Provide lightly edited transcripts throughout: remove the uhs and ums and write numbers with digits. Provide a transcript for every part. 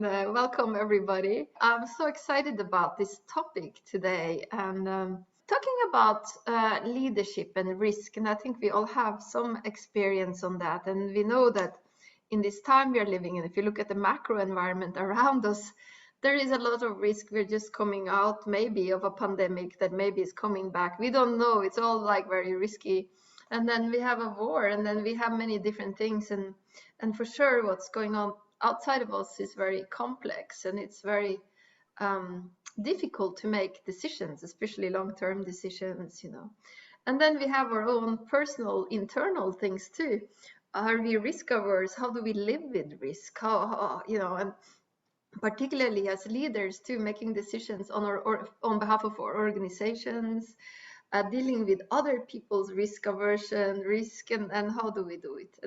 Welcome, everybody. I'm so excited about this topic today and talking about leadership and risk. And I think we all have some experience on that. And we know that in this time we are living in, if you look at the macro environment around us, there is a lot of risk. We're just coming out maybe of a pandemic that maybe is coming back. We don't know. It's all like very risky. And then we have a war, and then we have many different things. And for sure, what's going on outside of us is very complex, and it's very difficult to make decisions, especially long-term decisions. And then we have our own personal internal things too. Are we risk averse? How do we live with risk? And particularly as leaders too, making decisions on behalf of our organizations, dealing with other people's risk aversion, risk, and how do we do it?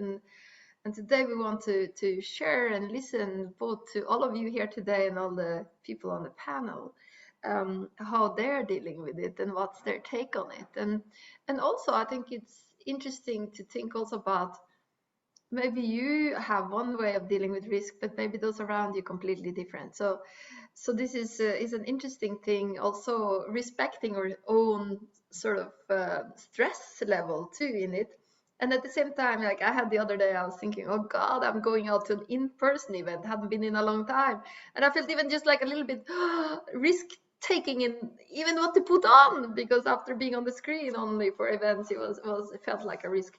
And today we want to share and listen both to all of you here today and all the people on the panel, how they're dealing with it and what's their take on it. And also I think it's interesting to think also about maybe you have one way of dealing with risk, but maybe those around you completely different. So this is an interesting thing, also respecting our own sort of stress level too in it. And at the same time, like I had the other day, I was thinking, oh God, I'm going out to an in-person event, haven't been in a long time. And I felt even just like a little bit risk taking in even what to put on, because after being on the screen only for events, it felt like a risk.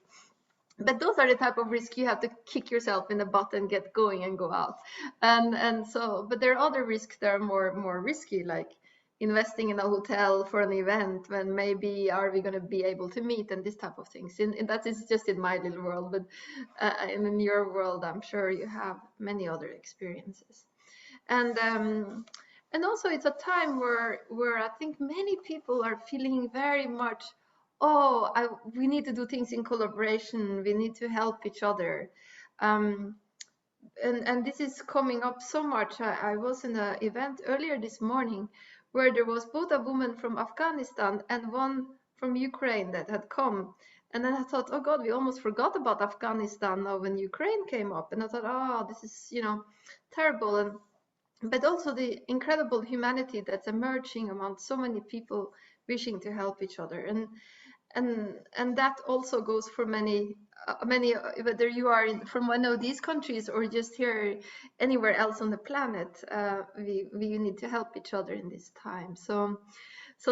But those are the type of risk you have to kick yourself in the butt and get going and go out. But there are other risks that are more risky, like investing in a hotel for an event when maybe are we going to be able to meet, and this type of things. And that is just in my little world, but in your world, I'm sure you have many other experiences. And also it's a time where I think many people are feeling very much, we need to do things in collaboration, we need to help each other. And this is coming up so much. I was in an event earlier this morning where there was both a woman from Afghanistan and one from Ukraine that had come. And then I thought, oh God, we almost forgot about Afghanistan now when Ukraine came up. And I thought, oh, this is, terrible. But also the incredible humanity that's emerging among so many people wishing to help each other. And that also goes for many, whether you are from one of these countries or just here anywhere else on the planet, we need to help each other in this time. So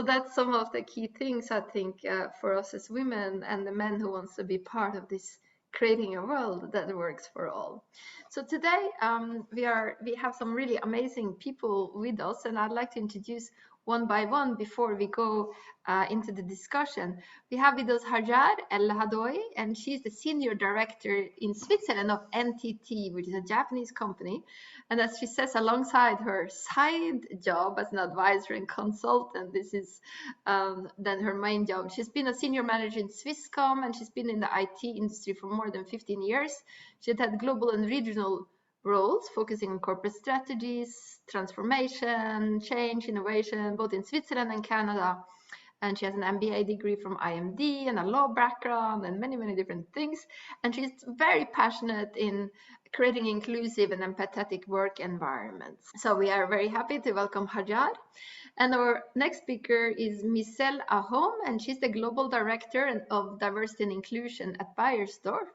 that's some of the key things I think for us as women and the men who wants to be part of this creating a world that works for all. So today we have some really amazing people with us, and I'd like to introduce one by one before we go into the discussion. We have with us Hajar el Haddoui, and she's the Senior Director in Switzerland of NTT, which is a Japanese company. And as she says, alongside her side job as an advisor and consultant, this is then her main job. She's been a senior manager in Swisscom, and she's been in the IT industry for more than 15 years. She had global and regional roles focusing on corporate strategies, transformation, change, innovation, both in Switzerland and Canada. And she has an MBA degree from IMD and a law background and many, many different things. And she's very passionate in creating inclusive and empathetic work environments. So we are very happy to welcome Hajar. And our next speaker is Misel Ahom, and she's the Global Director of Diversity and Inclusion at Bayersdorf.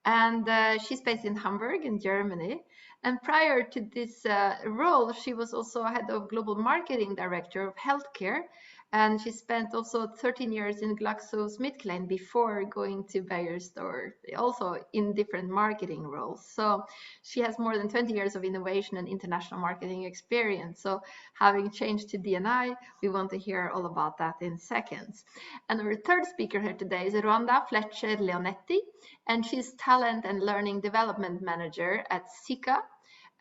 And she's based in Hamburg in Germany. And prior to this role, she was also head of global marketing director of healthcare. And she spent also 13 years in GlaxoSmithKline before going to Bayersdorf, also in different marketing roles. So she has more than 20 years of innovation and international marketing experience. So having changed to D&I, we want to hear all about that in seconds. And our third speaker here today is Rhonda Fletcher-Leonetti, and she's Talent and Learning Development Manager at Sika.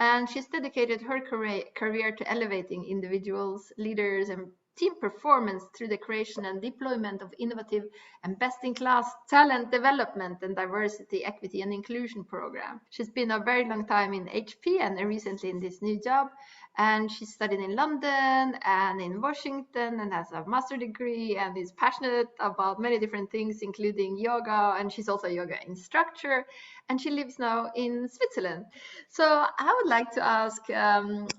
And she's dedicated her career to elevating individuals, leaders, and team performance through the creation and deployment of innovative and best-in-class talent development and diversity, equity, and inclusion program. She's been a very long time in HP and recently in this new job. And she studied in London and in Washington and has a master's degree and is passionate about many different things, including yoga. And she's also a yoga instructor. And she lives now in Switzerland. So I would like to ask,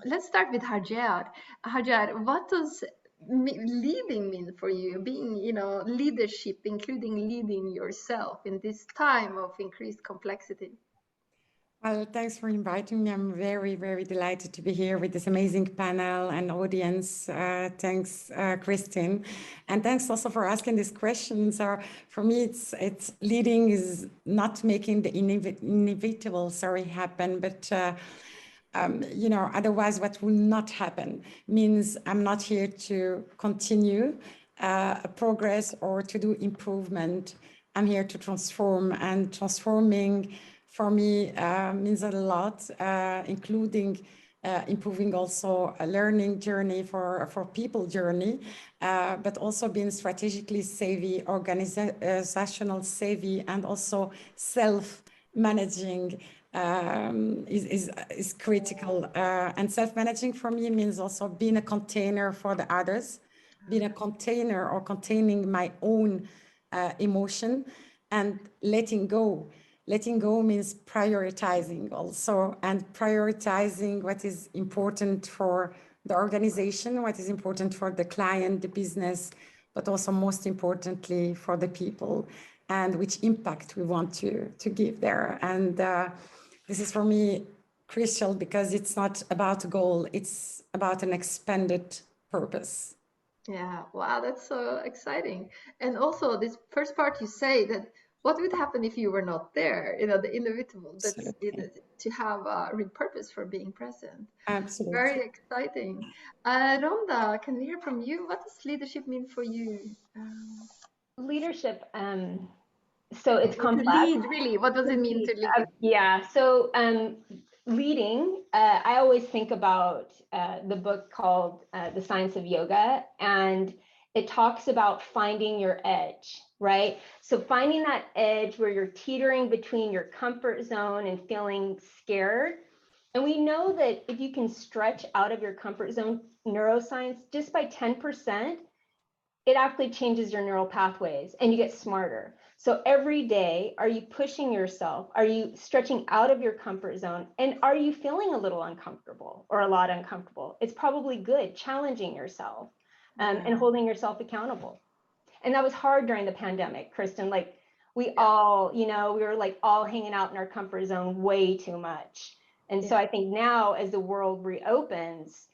let's start with Hajar. Hajar, what does leading mean for you? Being, leadership, including leading yourself in this time of increased complexity. Well, thanks for inviting me. I'm very, very delighted to be here with this amazing panel and audience. Thanks, Kristin. And thanks also for asking these questions. For me, it's leading is not making the inevitable, happen, but otherwise what will not happen means I'm not here to continue progress or to do improvement. I'm here to transform, and transforming for me means a lot, including improving also a learning journey for people journey, but also being strategically savvy, organizational savvy, and also self-managing is critical. And self-managing for me means also being a container for the others, being a container or containing my own emotion, and letting go. Letting go means prioritizing also, and prioritizing what is important for the organization, what is important for the client, the business, but also most importantly for the people, and which impact we want to give there. And this is for me crucial, because it's not about a goal, it's about an expanded purpose. Yeah, wow, that's so exciting. And also this first part, you say that what would happen if you were not there? The inevitable. That's to have a real purpose for being present. Absolutely. Very exciting. Rhonda, can we hear from you? What does leadership mean for you? Leadership, so it's complex. To lead, really. What does it mean to lead? Yeah, so leading, I always think about the book called The Science of Yoga, and it talks about finding your edge, right? So finding that edge where you're teetering between your comfort zone and feeling scared. And we know that if you can stretch out of your comfort zone, neuroscience, just by 10%, it actually changes your neural pathways and you get smarter. So every day, are you pushing yourself? Are you stretching out of your comfort zone? And are you feeling a little uncomfortable or a lot uncomfortable? It's probably good, challenging yourself and holding yourself accountable. And that was hard during the pandemic, Kristin. Like we all, we were like all hanging out in our comfort zone way too much. And so I think now as the world reopens,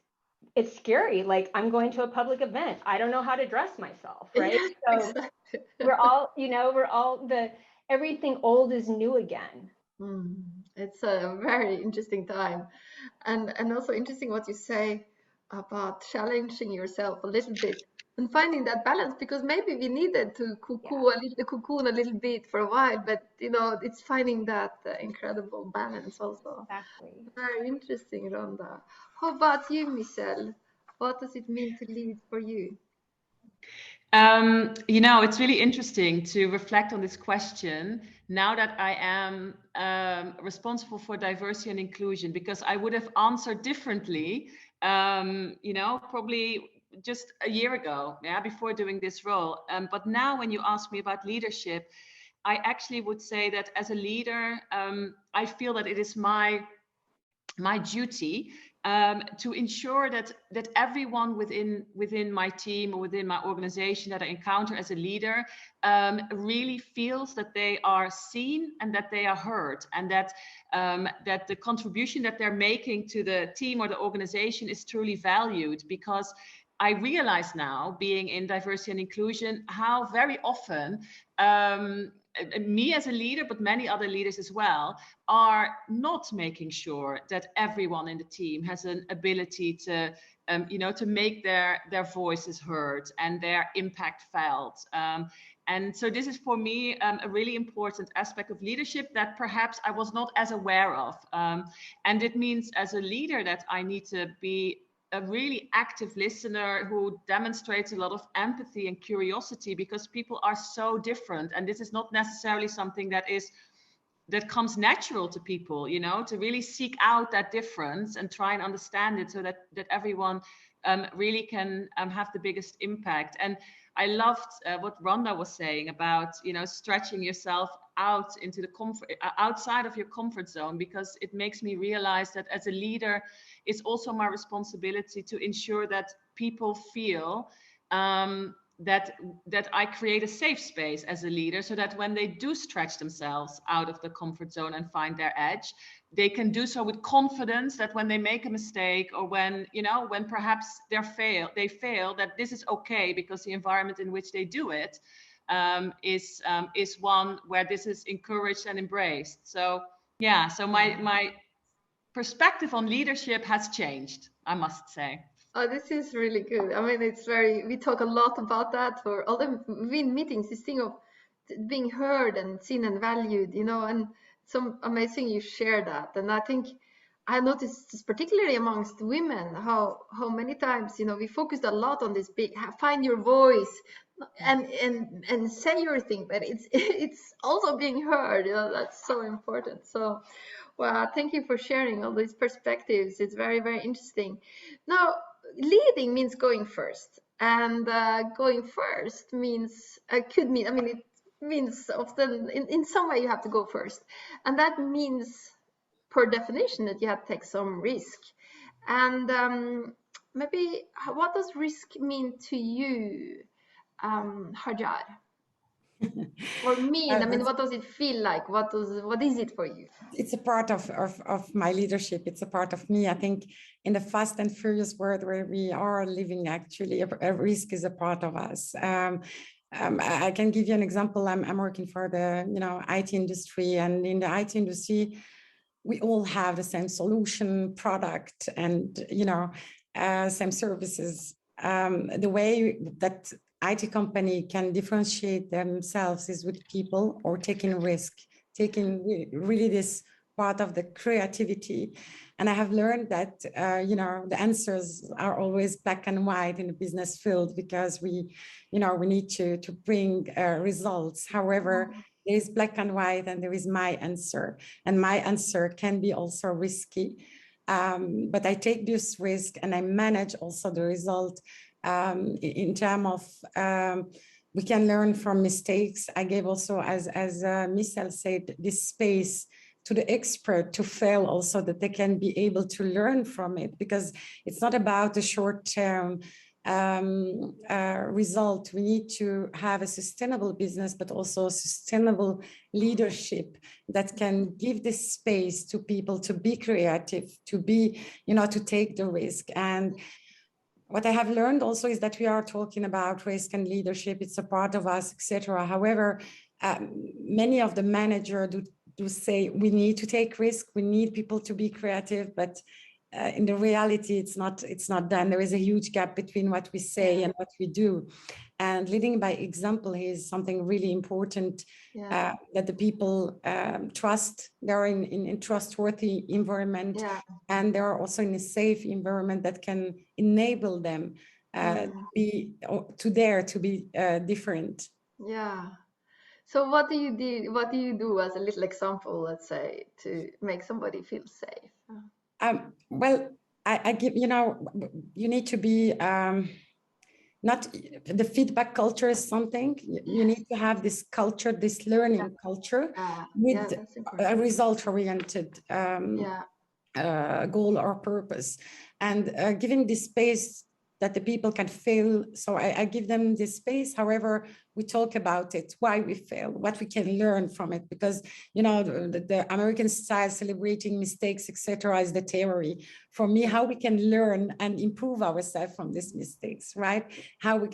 it's scary. Like I'm going to a public event. I don't know how to dress myself, right? So exactly. We're all everything old is new again. It's a very interesting time. And also interesting what you say about challenging yourself a little bit and finding that balance, because maybe we needed to cocoon a little bit for a while, but it's finding that incredible balance also. Exactly. Very interesting, Rhonda. How about you, Misel? What does it mean to lead for you? It's really interesting to reflect on this question now that I am responsible for diversity and inclusion, because I would have answered differently, probably just a year ago, before doing this role. But now when you ask me about leadership, I actually would say that as a leader, I feel that it is my duty to ensure that everyone within my team or within my organization that I encounter as a leader really feels that they are seen and that they are heard, and that the contribution that they're making to the team or the organization is truly valued. Because I realize now, being in diversity and inclusion, how very often me as a leader, but many other leaders as well, are not making sure that everyone in the team has an ability to, to make their voices heard and their impact felt. And so this is for me a really important aspect of leadership that perhaps I was not as aware of. And it means as a leader that I need to be a really active listener who demonstrates a lot of empathy and curiosity, because people are so different, and this is not necessarily something that comes natural to people, you know, to really seek out that difference and try and understand it, so that everyone really can have the biggest impact. And I loved what Rhonda was saying about, you know, stretching yourself out into the outside of your comfort zone, because it makes me realize that as a leader, it's also my responsibility to ensure that people feel that I create a safe space as a leader, so that when they do stretch themselves out of the comfort zone and find their edge, they can do so with confidence, that when they make a mistake, or when, you know, when perhaps they fail, that this is okay, because the environment in which they do it is one where this is encouraged and embraced. So yeah, so my perspective on leadership has changed, I must say. Oh, this is really good. I mean, we talk a lot about that for all the meetings, this thing of being heard and seen and valued, you know, and some amazing you share that. And I think I noticed this particularly amongst women, how many times, you know, we focused a lot on this big, find your voice and say your thing, but it's also being heard, you know, that's so important. So, well, thank you for sharing all these perspectives. It's very, very interesting. Now, leading means going first, and going first means could mean, I mean, it means often in some way you have to go first, and that means per definition that you have to take some risk. And maybe what does risk mean to you, Hajar? Or mean, I mean, what does it feel like? What is it for you? It's a part of my leadership. It's a part of me. I think in the fast and furious world where we are living, actually, a risk is a part of us. I can give you an example. I'm working for the, you know, IT industry, and in the IT industry, we all have the same solution, product, and, you know, same services. The way that IT company can differentiate themselves is with people, or taking risk, taking really this part of the creativity. And I have learned that, you know, the answers are always black and white in the business field, because we, you know, we need to bring results. However, there is black and white, and there is my answer, and my answer can be also risky. But I take this risk, and I manage also the result. In terms of we can learn from mistakes. I gave also, as Misel said, this space to the expert to fail also, that they can be able to learn from it, because it's not about the short-term result. We need to have a sustainable business, but also sustainable leadership that can give this space to people to be creative, to be, you know, to take the risk. And what I have learned also is that we are talking about risk and leadership. It's a part of us, etc. However, many of the managers do say we need to take risk. We need people to be creative, but in the reality, it's not done. There is a huge gap between what we say and what we do. And leading by example is something really important, that the people trust. They're in trustworthy environment, and they're also in a safe environment that can enable them to be different. Yeah. So what do you do? What do you do as a little example, let's say, to make somebody feel safe? Well, I give, you know, you need to be, not the feedback culture is something, you need to have this culture, this learning culture with a result-oriented goal or purpose, and giving this space that the people can fail. So I give them this space. However, we talk about it, why we fail, what we can learn from it, because, you know, the American style celebrating mistakes, etc., is the theory. For me, how we can learn and improve ourselves from these mistakes, right?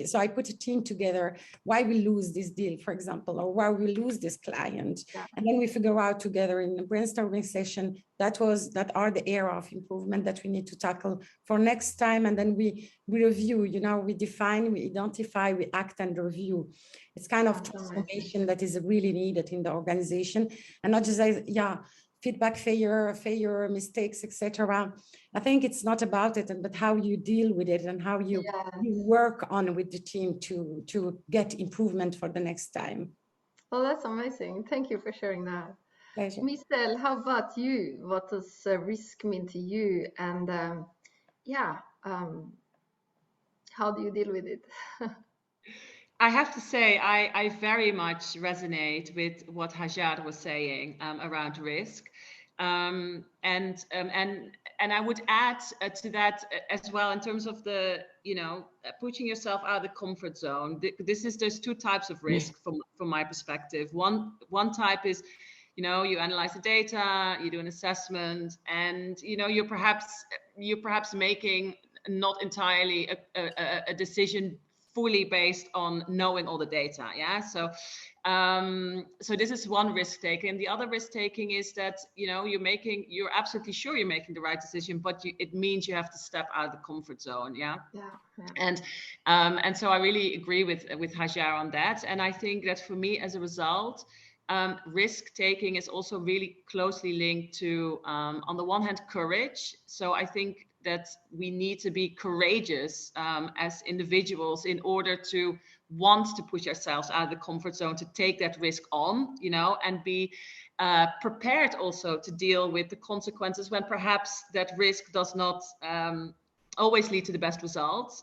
So I put a team together, why we lose this deal, for example, or why we lose this client. And then we figure out together in the brainstorming session, that are the area of improvement that we need to tackle for next time. And then we review, you know, we define, we identify, we act and review. It's kind of transformation that is really needed in the organization, and not just feedback, failure, mistakes, etc. I think it's not about it, but how you deal with it and how you work on with the team to get improvement for the next time. Oh, that's amazing. Thank you for sharing that. Pleasure. Misel, how about you? What does risk mean to you? And how do you deal with it? I have to say, I very much resonate with what Hajar was saying around risk. And I would add to that as well in terms of the, pushing yourself out of the comfort zone. There's two types of risk from my perspective. One type is, you analyze the data, you do an assessment, and you're perhaps making not entirely a decision fully based on knowing all the data. Yeah. So this is one risk taking. And the other risk taking is that, you're absolutely sure you're making the right decision, but it means you have to step out of the comfort zone. Yeah. And so I really agree with Hajar on that. And I think that for me, as a result, risk taking is also really closely linked to, on the one hand, courage. So I think that we need to be courageous as individuals in order to want to push ourselves out of the comfort zone, to take that risk on, and be prepared also to deal with the consequences when perhaps that risk does not always lead to the best results.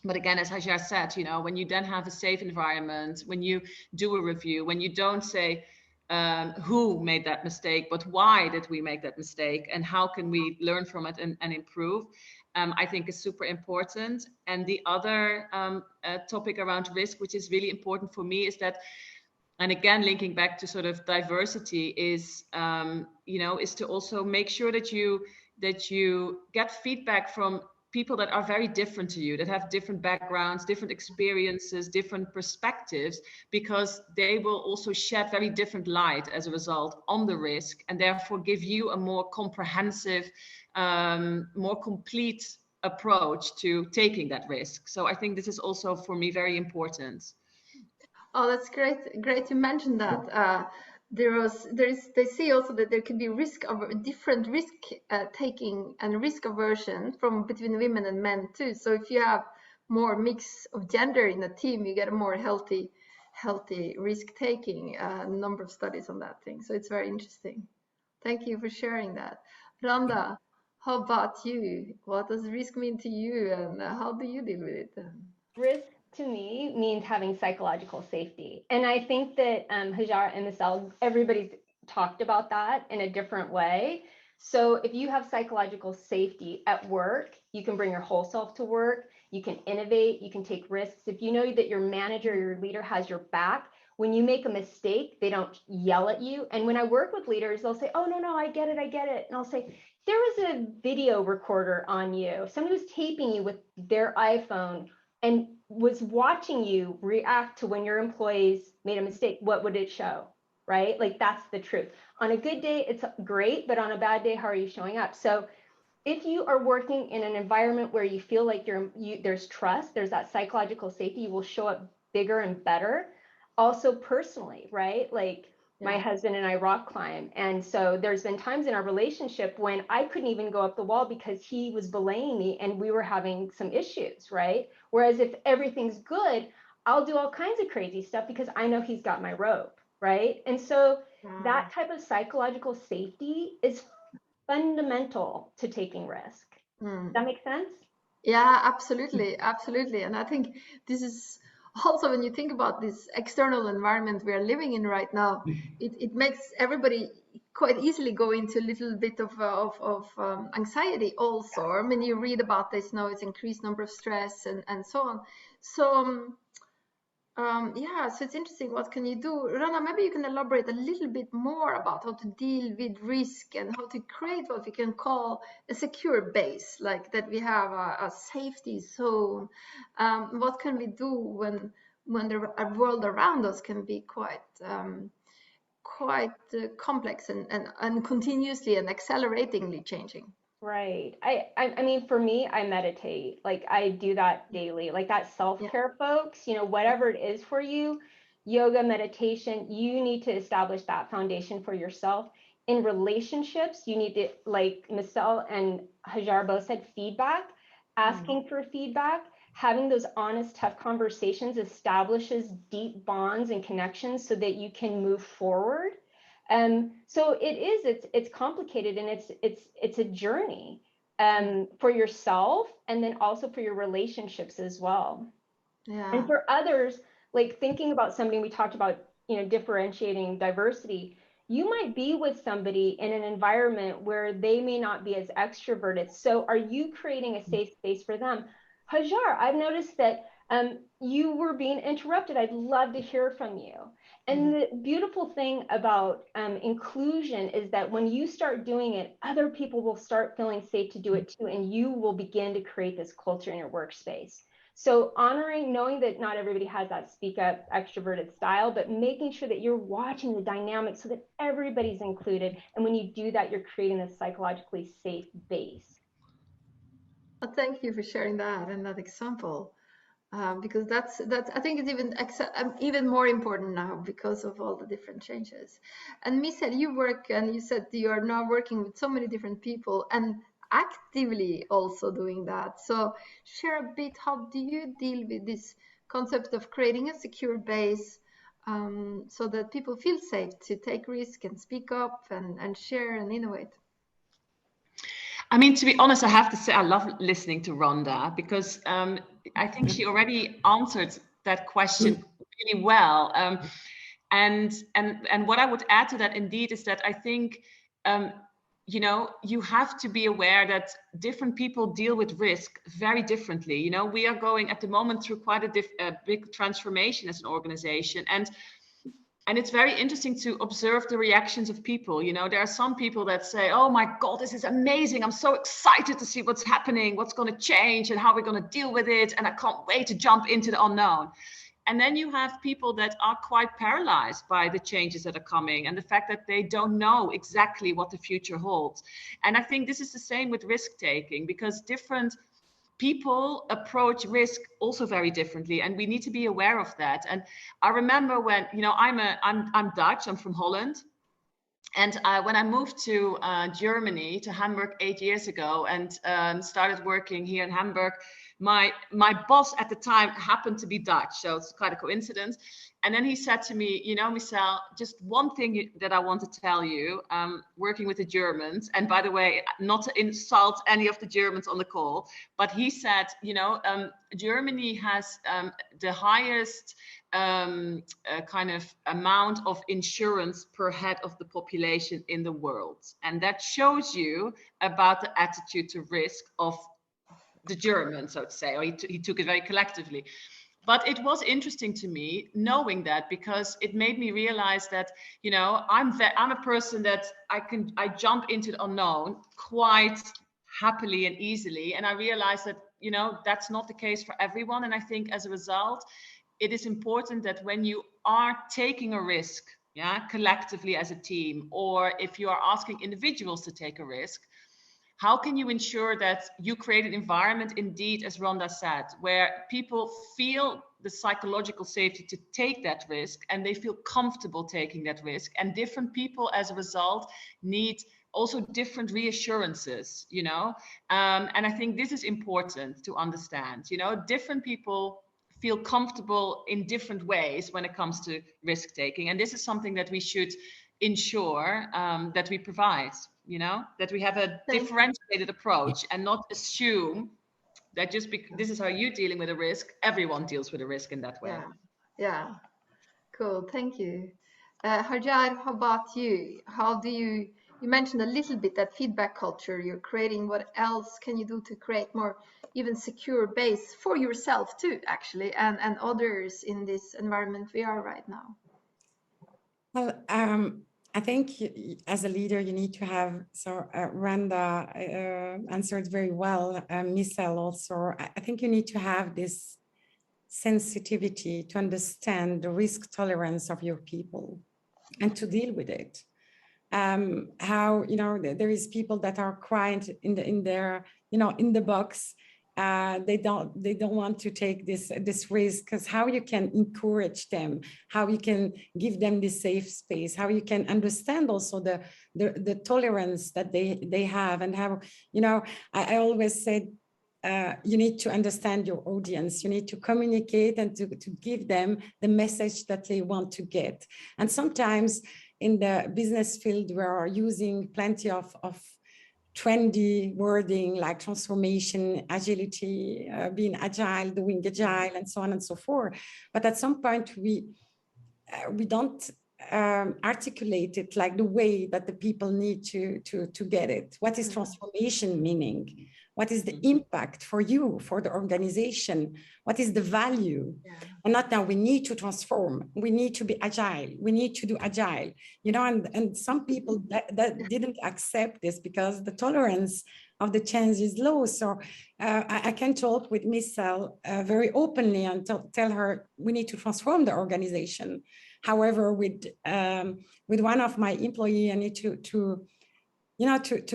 But again, as Hajar said, when you then have a safe environment, when you do a review, when you don't say, who made that mistake, but why did we make that mistake and how can we learn from it and improve, I think is super important. And the other topic around risk, which is really important for me, is that, and again, linking back to sort of diversity, is, is to also make sure that you get feedback from people that are very different to you, that have different backgrounds, different experiences, different perspectives, because they will also shed very different light as a result on the risk, and therefore give you a more comprehensive, more complete approach to taking that risk. So I think this is also for me very important. Oh, that's great you mentioned that. They see also that there can be different risk taking and risk aversion from between women and men too. So if you have more mix of gender in a team, you get a more healthy risk taking. Number of studies on that thing. So it's very interesting. Thank you for sharing that. Rhonda, how about you? What does risk mean to you, and how do you deal with it? Risk to me means having psychological safety. And I think that Hajar and Misel, everybody's talked about that in a different way. So if you have psychological safety at work, you can bring your whole self to work, you can innovate, you can take risks. If you know that your manager or your leader has your back, when you make a mistake, they don't yell at you. And when I work with leaders, they'll say, oh, no, I get it. And I'll say, there was a video recorder on you. Somebody was taping you with their iPhone and was watching you react to when your employees made a mistake. What would it show, right? Like, that's the truth. On a good day, it's great, but on a bad day, how are you showing up? So if you are working in an environment where you feel like there's trust, there's that psychological safety, you will show up bigger and better. Also personally, right? Like, my husband and I rock climb. And so there's been times in our relationship when I couldn't even go up the wall because he was belaying me and we were having some issues, right? Whereas if everything's good, I'll do all kinds of crazy stuff because I know he's got my rope, right? And so that type of psychological safety is fundamental to taking risk. Does that make sense? Yeah, absolutely. And I think this is also, when you think about this external environment we are living in right now, it makes everybody quite easily go into a little bit of anxiety also. I mean, you read about this now, it's increased number of stress and so on. So so it's interesting. What can you do? Rana, maybe you can elaborate a little bit more about how to deal with risk and how to create what we can call a secure base, like that we have a safety zone. What can we do when the world around us can be quite complex and continuously and acceleratingly changing? Right. I mean, for me, I meditate. Like, I do that daily. Like, that self-care, folks, whatever it is for you, yoga, meditation, you need to establish that foundation for yourself. in relationships, you need to, like Misel and Hajar both said, feedback, asking for feedback, having those honest, tough conversations establishes deep bonds and connections so that you can move forward. So it's complicated, and it's a journey for yourself, and then also for your relationships as well. Yeah. And for others, like thinking about somebody, we talked about, differentiating diversity. You might be with somebody in an environment where they may not be as extroverted. So are you creating a safe space for them? Hajar, I've noticed that you were being interrupted. I'd love to hear from you. And the beautiful thing about inclusion is that when you start doing it, other people will start feeling safe to do it too, and you will begin to create this culture in your workspace. So honoring, knowing that not everybody has that speak up extroverted style, but making sure that you're watching the dynamics so that everybody's included. And when you do that, you're creating a psychologically safe base. Well, thank you for sharing that and that example, because that's I think it's even more important now because of all the different changes. And Misel, you work, and you said you are now working with so many different people and actively also doing that. So share a bit, how do you deal with this concept of creating a secure base, so that people feel safe to take risk and speak up and share and innovate? I mean, to be honest, I have to say I love listening to Rhonda, because I think she already answered that question really well. And what I would add to that indeed is that I think, you have to be aware that different people deal with risk very differently. We are going at the moment through quite a big transformation as an organization. And it's very interesting to observe the reactions of people. There are some people that say, oh my God, this is amazing. I'm so excited to see what's happening, what's going to change and how we're going to deal with it. And I can't wait to jump into the unknown. And then you have people that are quite paralyzed by the changes that are coming and the fact that they don't know exactly what the future holds. And I think this is the same with risk taking, because different people approach risk also very differently, and we need to be aware of that. And I remember when, I'm Dutch, I'm from Holland. And when I moved to Germany, to Hamburg 8 years ago, and started working here in Hamburg, my boss at the time happened to be Dutch, so it's quite a coincidence. And then he said to me, Misel, just one thing that I want to tell you, working with the Germans, and by the way, not to insult any of the Germans on the call, but he said, Germany has the highest kind of amount of insurance per head of the population in the world. And that shows you about the attitude to risk of the German, so to say, or he took it very collectively. But it was interesting to me knowing that, because it made me realize that, I'm a person that I jump into the unknown quite happily and easily. And I realized that, that's not the case for everyone. And I think as a result, it is important that when you are taking a risk, collectively as a team, or if you are asking individuals to take a risk, how can you ensure that you create an environment, indeed, as Rhonda said, where people feel the psychological safety to take that risk and they feel comfortable taking that risk? And different people, as a result, need also different reassurances, and I think this is important to understand. Different people feel comfortable in different ways when it comes to risk taking. And this is something that we should ensure that we provide. That we have a differentiated approach and not assume that just because this is how you're dealing with a risk, everyone deals with a risk in that way. Yeah. Cool. Thank you. Hajar, how about you? How do you mentioned a little bit that feedback culture you're creating. What else can you do to create more even secure base for yourself too, actually, and others in this environment we are right now? Well, I think as a leader, you need to have, Rhonda answered very well, Misel also, I think you need to have this sensitivity to understand the risk tolerance of your people and to deal with it. How, there is people that are quiet in the box, they don't want to take this risk, because how you can encourage them, how you can give them this safe space, how you can understand also the tolerance that they have, and how, you know, I always said, you need to understand your audience, you need to communicate and to give them the message that they want to get. And sometimes in the business field, we are using plenty of trendy wording like transformation, agility, being agile, doing agile, and so on and so forth. But at some point, we don't articulate it like the way that the people need to get it. What is transformation meaning? What is the impact for you, for the organization? What is the value? Yeah. And not now we need to transform, we need to be agile, we need to do agile, you know, and some people that didn't accept this because the tolerance of the change is low. So I can talk with Misel very openly and tell her we need to transform the organization. However, with one of my employees, I need to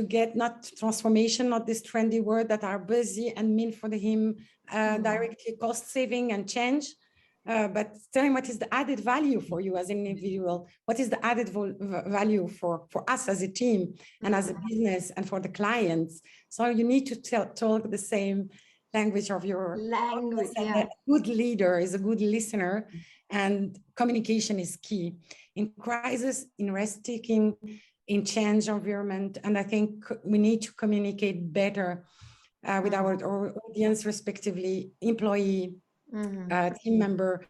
get not transformation, not this trendy word that are busy and mean for him directly cost saving and change, but tell him what is the added value for you as an individual, what is the added value for us as a team and as a business and for the clients. So you need to talk the same language of your language. Yeah. A good leader is a good listener, and communication is key in crisis, in risk-taking, in change environment. And I think we need to communicate better with our audience, respectively, employee, team member,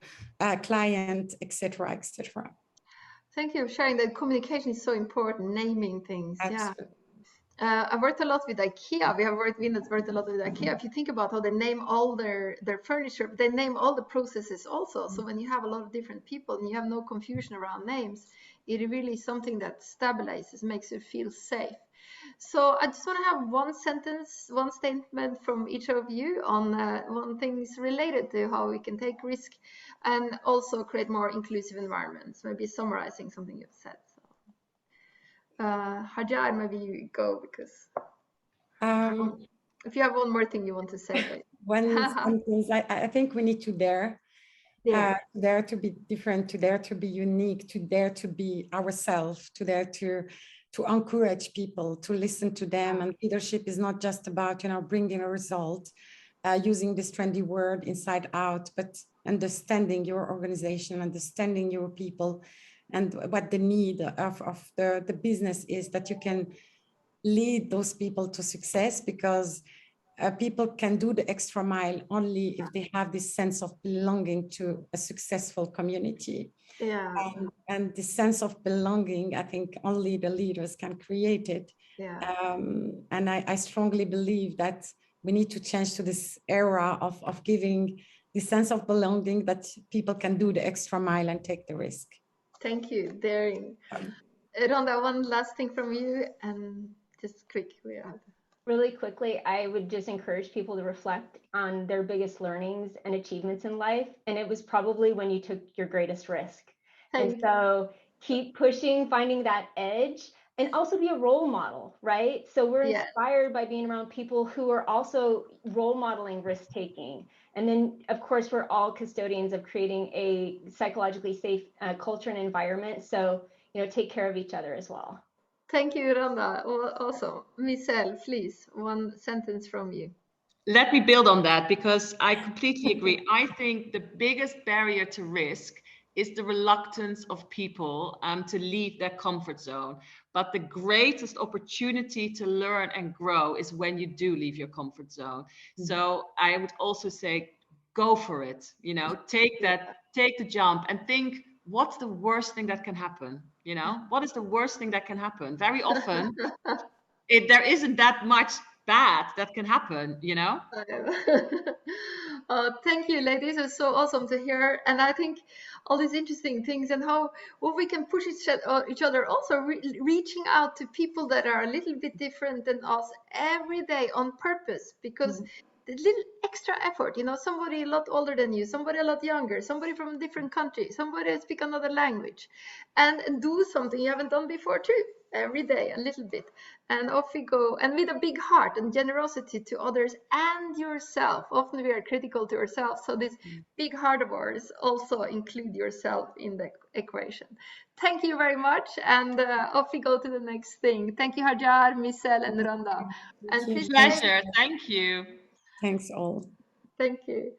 client, etc., etc. Thank you for sharing that. Communication is so important, naming things. Absolutely. Yeah. I've worked a lot with IKEA. Vinet's worked a lot with IKEA. If you think about how they name all their furniture, they name all the processes also. So when you have a lot of different people and you have no confusion around names, it really is something that stabilizes, makes you feel safe. So I just want to have one sentence, one statement from each of you on one things related to how we can take risk and also create more inclusive environments, maybe summarizing something you've said. Hajar, maybe you go, because if you have one more thing you want to say. One sentence, I think we need to dare to be different, to dare to be unique, to dare to be ourselves, to dare to encourage people, to listen to them. And leadership is not just about, bringing a result, using this trendy word inside out, but understanding your organization, understanding your people, and what the need of the business is, that you can lead those people to success, because people can do the extra mile only if they have this sense of belonging to a successful community. Yeah. And this sense of belonging, I think only the leaders can create it. Yeah. And I strongly believe that we need to change to this era of giving the sense of belonging, that people can do the extra mile and take the risk. Thank you, daring. Rhonda, one last thing from you, and just quick. Really quickly, I would just encourage people to reflect on their biggest learnings and achievements in life. And it was probably when you took your greatest risk. And so keep pushing, finding that edge, and also be a role model, right? So we're inspired by being around people who are also role modeling risk taking. And then, of course, we're all custodians of creating a psychologically safe culture and environment. So, take care of each other as well. Thank you, Rhonda. Awesome. Misel, please, one sentence from you. Let me build on that, because I completely agree. I think the biggest barrier to risk is the reluctance of people to leave their comfort zone. But the greatest opportunity to learn and grow is when you do leave your comfort zone. So I would also say, go for it, take the jump and think, what's the worst thing that can happen? What is the worst thing that can happen? Very often, there isn't that much bad that can happen, Thank you, ladies. It's so awesome to hear. And I think all these interesting things and what we can push each other, also reaching out to people that are a little bit different than us every day on purpose, because the little extra effort, somebody a lot older than you, somebody a lot younger, somebody from a different country, somebody speak another language, and do something you haven't done before too. every day, a little bit, and off we go, and with a big heart and generosity to others and yourself. Often we are critical to ourselves, so this big heart of ours also include yourself in the equation. Thank you very much, and off we go to the next thing. Thank you, Hajar, Misel, and Rhonda. And you. please Pleasure. Thank you. Thanks all. thank you.